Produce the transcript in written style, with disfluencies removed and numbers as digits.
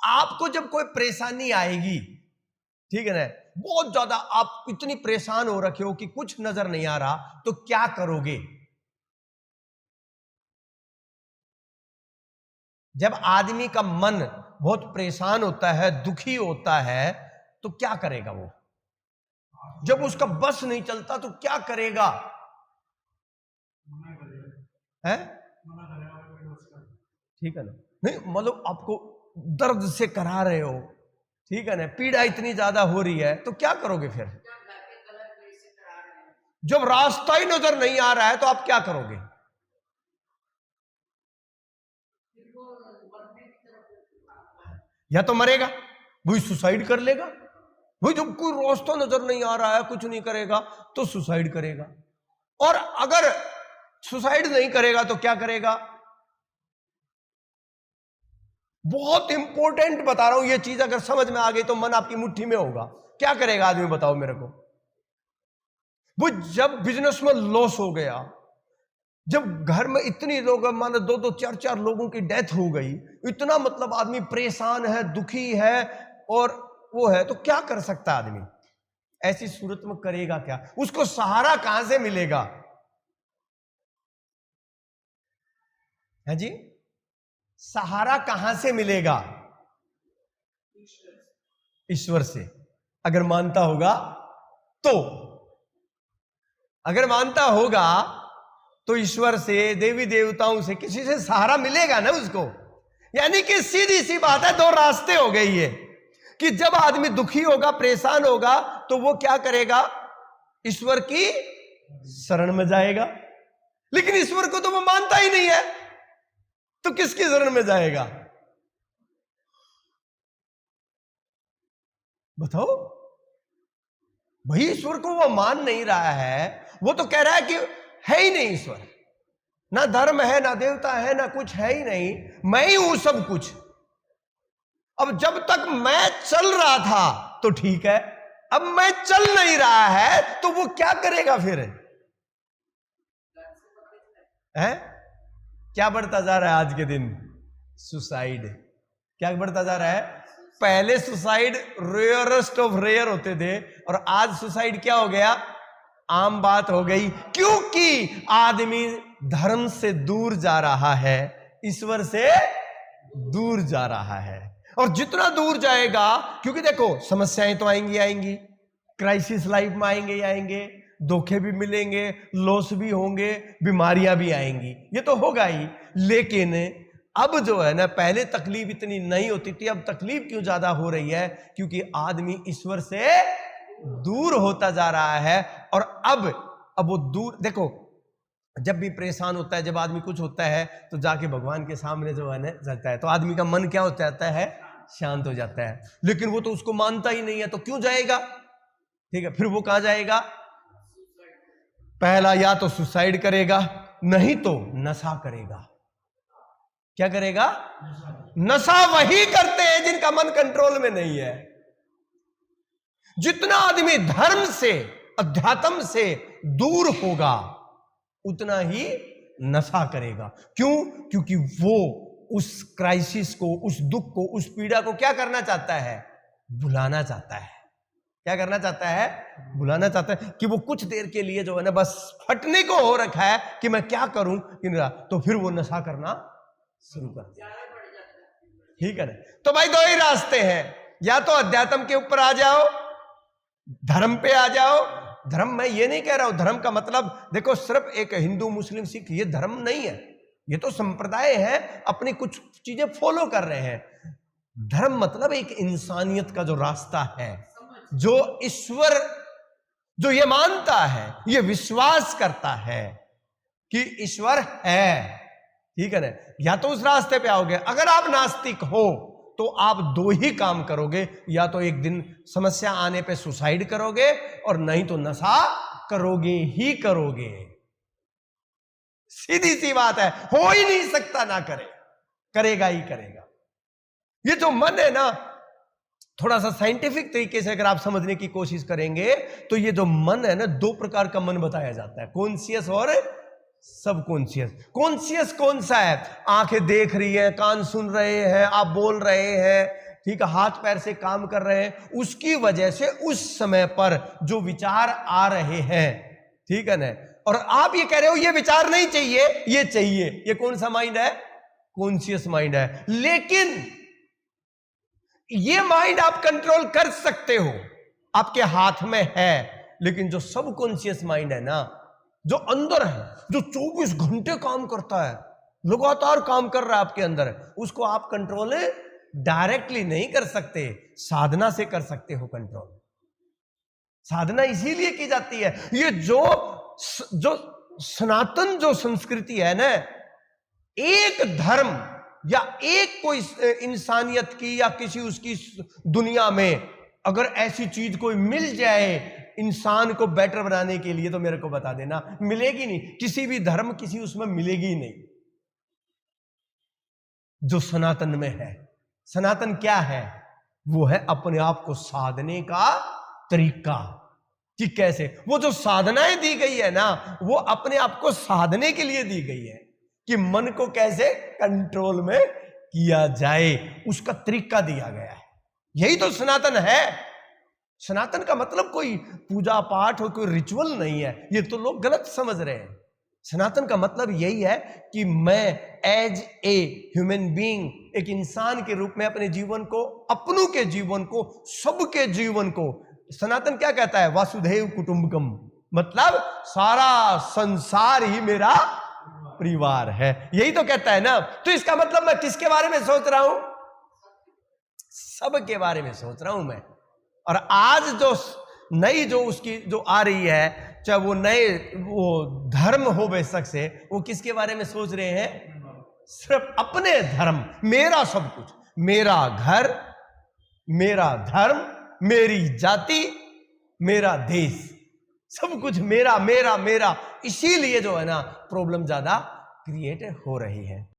आपको जब कोई परेशानी आएगी, ठीक है ना, बहुत ज्यादा आप इतनी परेशान हो रखे हो कि कुछ नजर नहीं आ रहा, तो क्या करोगे? जब आदमी का मन बहुत परेशान होता है, दुखी होता है, तो क्या करेगा वो? जब उसका बस नहीं चलता तो क्या करेगा? है ठीक है ना? नहीं मतलब आपको दर्द से करा रहे हो, ठीक है ना, पीड़ा इतनी ज्यादा हो रही है, तो क्या करोगे फिर? जब रास्ता ही नजर नहीं आ रहा है तो आप क्या करोगे? या तो मरेगा, वही सुसाइड कर लेगा। वही जब कोई रास्ता नजर नहीं आ रहा है, कुछ नहीं करेगा, तो सुसाइड करेगा। और अगर सुसाइड नहीं करेगा तो क्या करेगा? बहुत इंपॉर्टेंट बता रहा हूं, यह चीज अगर समझ में आ गई तो मन आपकी मुट्ठी में होगा। क्या करेगा आदमी, बताओ मेरे को? वो जब बिजनेस में लॉस हो गया, जब घर में इतनी लोग, मान लो 2-2, 4-4 लोगों की डेथ हो गई, इतना मतलब आदमी परेशान है, दुखी है और वो है, तो क्या कर सकता आदमी? ऐसी सूरत में करेगा क्या? उसको सहारा कहां से मिलेगा? है जी, सहारा कहां से मिलेगा? ईश्वर से। अगर मानता होगा तो, अगर मानता होगा तो ईश्वर से, देवी देवताओं से, किसी से सहारा मिलेगा ना उसको। यानी कि सीधी सी बात है, दो रास्ते हो गए ये, कि जब आदमी दुखी होगा, परेशान होगा, तो वो क्या करेगा? ईश्वर की शरण में जाएगा। लेकिन ईश्वर को तो वो मानता ही नहीं है, तो किसकी शरण में जाएगा? बताओ भाई, ईश्वर को वो मान नहीं रहा है, वो तो कह रहा है कि है ही नहीं ईश्वर, ना धर्म है, ना देवता है, ना कुछ है ही नहीं, मैं ही हूं सब कुछ। अब जब तक मैं चल रहा था तो ठीक है, अब मैं चल नहीं रहा है तो वो क्या करेगा फिर? है क्या बढ़ता जा रहा है आज के दिन? सुसाइड। क्या बढ़ता जा रहा है? पहले सुसाइड रेयरेस्ट ऑफ रेयर होते थे, और आज सुसाइड क्या हो गया? आम बात हो गई, क्योंकि आदमी धर्म से दूर जा रहा है, ईश्वर से दूर जा रहा है। और जितना दूर जाएगा, क्योंकि देखो समस्याएं तो आएंगी आएंगी, क्राइसिस लाइफ में आएंगे ही आएंगे, धोखे भी मिलेंगे, लॉस भी होंगे, बीमारियां भी आएंगी, ये तो होगा ही। लेकिन अब जो है ना, पहले तकलीफ इतनी नहीं होती थी, अब तकलीफ क्यों ज्यादा हो रही है? क्योंकि आदमी ईश्वर से दूर होता जा रहा है। और अब वो दूर, देखो जब भी परेशान होता है, जब आदमी कुछ होता है, तो जाके भगवान के सामने जो है ना जाता है, तो आदमी का मन क्या हो जाता है? शांत हो जाता है। लेकिन वो तो उसको मानता ही नहीं है, तो क्यों जाएगा? ठीक है, फिर वो कहां जाएगा? पहला, या तो सुसाइड करेगा, नहीं तो नशा करेगा। क्या करेगा? नशा वही करते हैं जिनका मन कंट्रोल में नहीं है। जितना आदमी धर्म से, अध्यात्म से दूर होगा, उतना ही नशा करेगा। क्यों? क्योंकि वो उस क्राइसिस को, उस दुख को, उस पीड़ा को क्या करना चाहता है? भुलाना चाहता है। क्या करना चाहता है? भुलाना चाहता है, कि वो कुछ देर के लिए जो है ना, बस फटने को हो रखा है कि मैं क्या करूं, तो फिर वो नशा करना शुरू कर दिया। ठीक है ना? तो भाई दो ही रास्ते हैं, या तो अध्यात्म के ऊपर आ जाओ, धर्म पे आ जाओ। धर्म, मैं ये नहीं कह रहा हूं, धर्म का मतलब देखो सिर्फ एक हिंदू, मुस्लिम, सिख, ये धर्म नहीं है, ये तो संप्रदाय है, अपनी कुछ चीजें फॉलो कर रहे हैं। धर्म मतलब एक इंसानियत का जो रास्ता है, जो ईश्वर, जो ये मानता है, ये विश्वास करता है कि ईश्वर है। ठीक है ना? या तो उस रास्ते पे आओगे। अगर आप नास्तिक हो तो आप दो ही काम करोगे, या तो एक दिन समस्या आने पे सुसाइड करोगे, और नहीं तो नशा करोगे ही करोगे। सीधी सी बात है, हो ही नहीं सकता ना करे, करेगा ही करेगा। ये जो मन है ना, थोड़ा सा साइंटिफिक तरीके से अगर आप समझने की कोशिश करेंगे तो ये जो मन है ना, दो प्रकार का मन बताया जाता है, कॉन्शियस और सबकॉन्शियस। कॉन्शियस कौन सा है? आंखें देख रही है, कान सुन रहे हैं, आप बोल रहे हैं, ठीक है, हाथ पैर से काम कर रहे हैं, उसकी वजह से उस समय पर जो विचार आ रहे हैं, ठीक है ना, और आप ये कह रहे हो ये विचार नहीं चाहिए, ये चाहिए, ये कौन सा माइंड है? कॉन्शियस माइंड है। लेकिन ये माइंड आप कंट्रोल कर सकते हो, आपके हाथ में है। लेकिन जो सबकॉन्शियस माइंड है ना, जो अंदर है, जो 24 घंटे काम करता है, लगातार काम कर रहा है आपके अंदर, उसको आप कंट्रोल डायरेक्टली नहीं कर सकते, साधना से कर सकते हो कंट्रोल। साधना इसीलिए की जाती है। ये जो सनातन जो संस्कृति है ना, एक धर्म या एक कोई इंसानियत की या किसी उसकी दुनिया में अगर ऐसी चीज कोई मिल जाए इंसान को बेटर बनाने के लिए, तो मेरे को बता देना, मिलेगी नहीं। किसी भी धर्म किसी उसमें मिलेगी ही नहीं जो सनातन में है। सनातन क्या है? वो है अपने आप को साधने का तरीका, कि कैसे वो जो साधनाएं दी गई है ना, वो अपने आप को साधने के लिए दी गई है, कि मन को कैसे कंट्रोल में किया जाए, उसका तरीका दिया गया है। यही तो सनातन है। सनातन का मतलब कोई पूजा पाठ और कोई रिचुअल नहीं है, ये तो लोग गलत समझ रहे हैं। सनातन का मतलब यही है कि मैं एज ए ह्यूमन बीइंग, एक इंसान के रूप में अपने जीवन को, अपनों के जीवन को, सबके जीवन को, सनातन क्या कहता है? वासुदेव कुटुंबकम, मतलब सारा संसार ही मेरा परिवार है, यही तो कहता है ना। तो इसका मतलब मैं किसके बारे में सोच रहा हूं? सबके बारे में सोच रहा हूं मैं। और आज जो नई जो उसकी जो आ रही है, चाहे वो नए वो धर्म हो बेशक से, वो किसके बारे में सोच रहे हैं? सिर्फ अपने धर्म, मेरा सब कुछ, मेरा घर, मेरा धर्म, मेरी जाति, मेरा देश, सब कुछ मेरा मेरा मेरा। इसीलिए जो है ना प्रॉब्लम ज्यादा क्रिएट हो रही है।